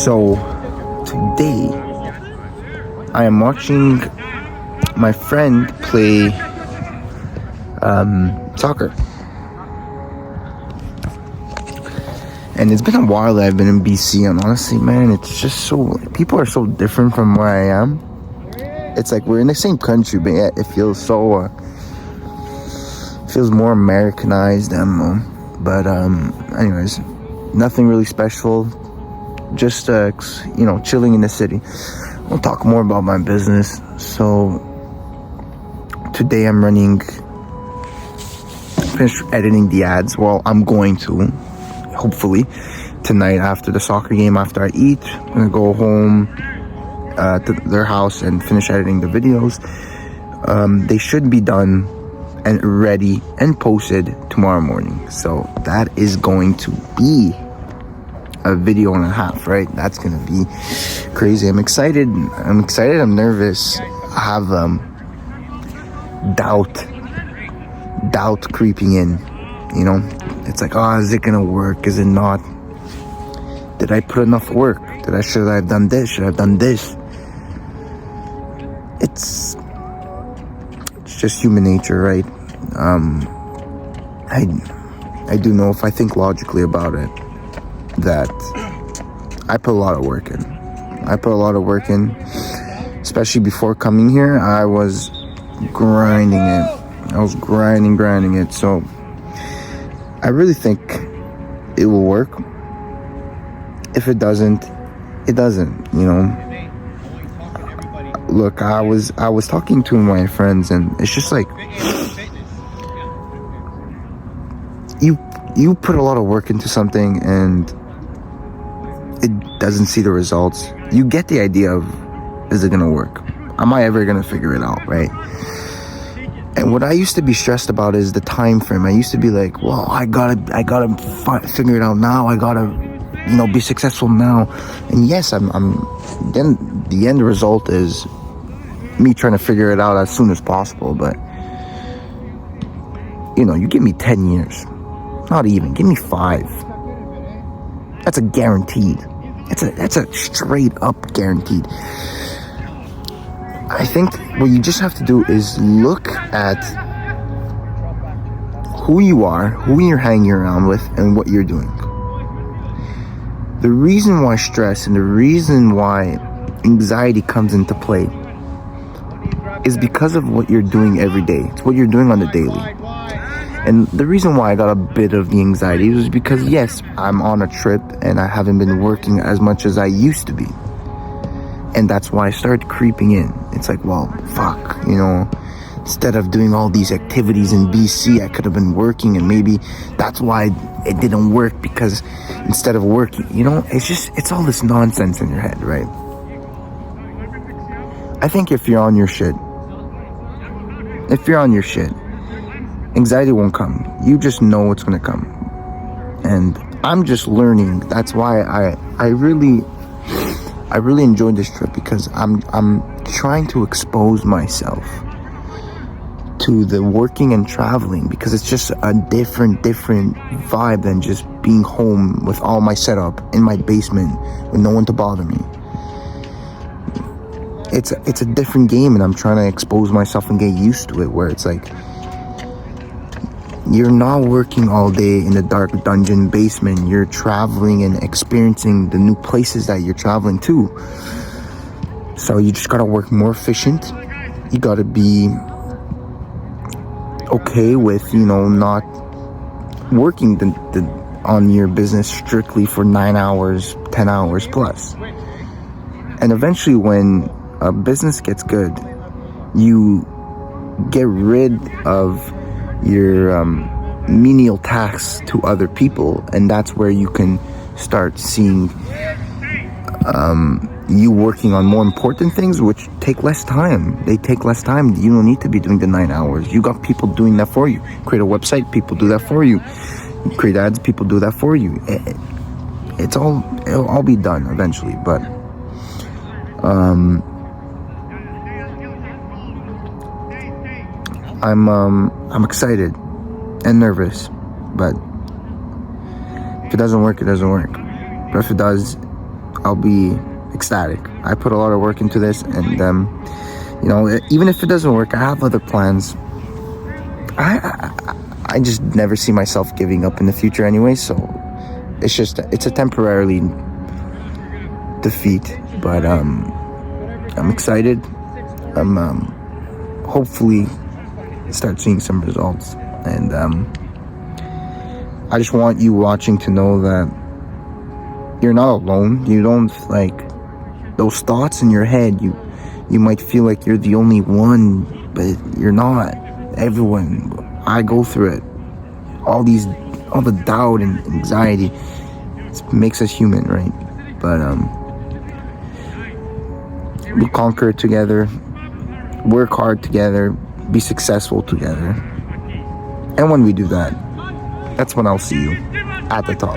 So today I am watching my friend play soccer. And it's been a while that I've been in BC, and honestly, man, it's just so, people are so different from where I am. It's like we're in the same country, but yet it feels so, feels more Americanized, I don't know. But anyways, nothing really special. Just chilling in the city. We'll talk more about my business. So today I'm finished editing the ads. Well, I'm going to. Hopefully tonight after the soccer game, after I eat, I'm gonna go home to their house and finish editing the videos. They should be done and ready and posted tomorrow morning. So that is going to be a video and a half, right? That's gonna be crazy. I'm excited. I'm nervous. I have doubt creeping in, you know. It's like, is it gonna work? Is it not? Did I put enough work? Should I have done this? Should I have done this? It's just human nature, right? I do know, if I think logically about it, that I put a lot of work in. Especially before coming here, I was grinding it. So I really think it will work. If it doesn't, it doesn't, you know. Look, I was talking to my friends, and it's just like, you put a lot of work into something and it doesn't see the results. You get the idea of, is it gonna work? Am I ever gonna figure it out, right? And what I used to be stressed about is the time frame. I used to be like, well, I gotta figure it out now. I gotta, be successful now. And yes, then the end result is me trying to figure it out as soon as possible. But, you give me 10 years, not even, give me 5. That's a guaranteed. That's a straight up guaranteed. I think what you just have to do is look at who you are, who you're hanging around with, and what you're doing. The reason why stress and the reason why anxiety comes into play is because of what you're doing every day. It's what you're doing on the daily. And the reason why I got a bit of the anxiety was because, yes, I'm on a trip and I haven't been working as much as I used to be. And that's why I started creeping in. It's like, well, fuck, instead of doing all these activities in BC, I could have been working, and maybe that's why it didn't work, because instead of working, it's all this nonsense in your head, right? I think if you're on your shit, anxiety won't come. You just know it's gonna come. And I'm just learning. That's why I really enjoyed this trip, because I'm trying to expose myself to the working and traveling, because it's just a different vibe than just being home with all my setup in my basement with no one to bother me. It's a different game, and I'm trying to expose myself and get used to it, where it's like, you're not working all day in the dark dungeon basement. You're traveling and experiencing the new places that you're traveling to. So you just gotta work more efficient. You gotta be okay with, not working on your business strictly for 9 hours, 10 hours plus. And eventually, when a business gets good, you get rid of your menial tasks to other people, and that's where you can start seeing you working on more important things, which take less time. They take less time. You don't need to be doing the 9 hours. You got people doing that for you. Create a website, people do that for you. Create ads, people do that for you. It'll all be done eventually, but I'm excited and nervous, but if it doesn't work, it doesn't work. But if it does, I'll be ecstatic. I put a lot of work into this, and you know, even if it doesn't work, I have other plans. I just never see myself giving up in the future anyway, so it's a temporarily defeat, but I'm excited. I'm hopefully start seeing some results, and I just want you watching to know that you're not alone. You don't, like, those thoughts in your head, you might feel like you're the only one, but you're not. Everyone, I go through it. All the doubt and anxiety, it makes us human, right? But we'll conquer it together, work hard together, be successful together. And when we do that, that's when I'll see you at the top.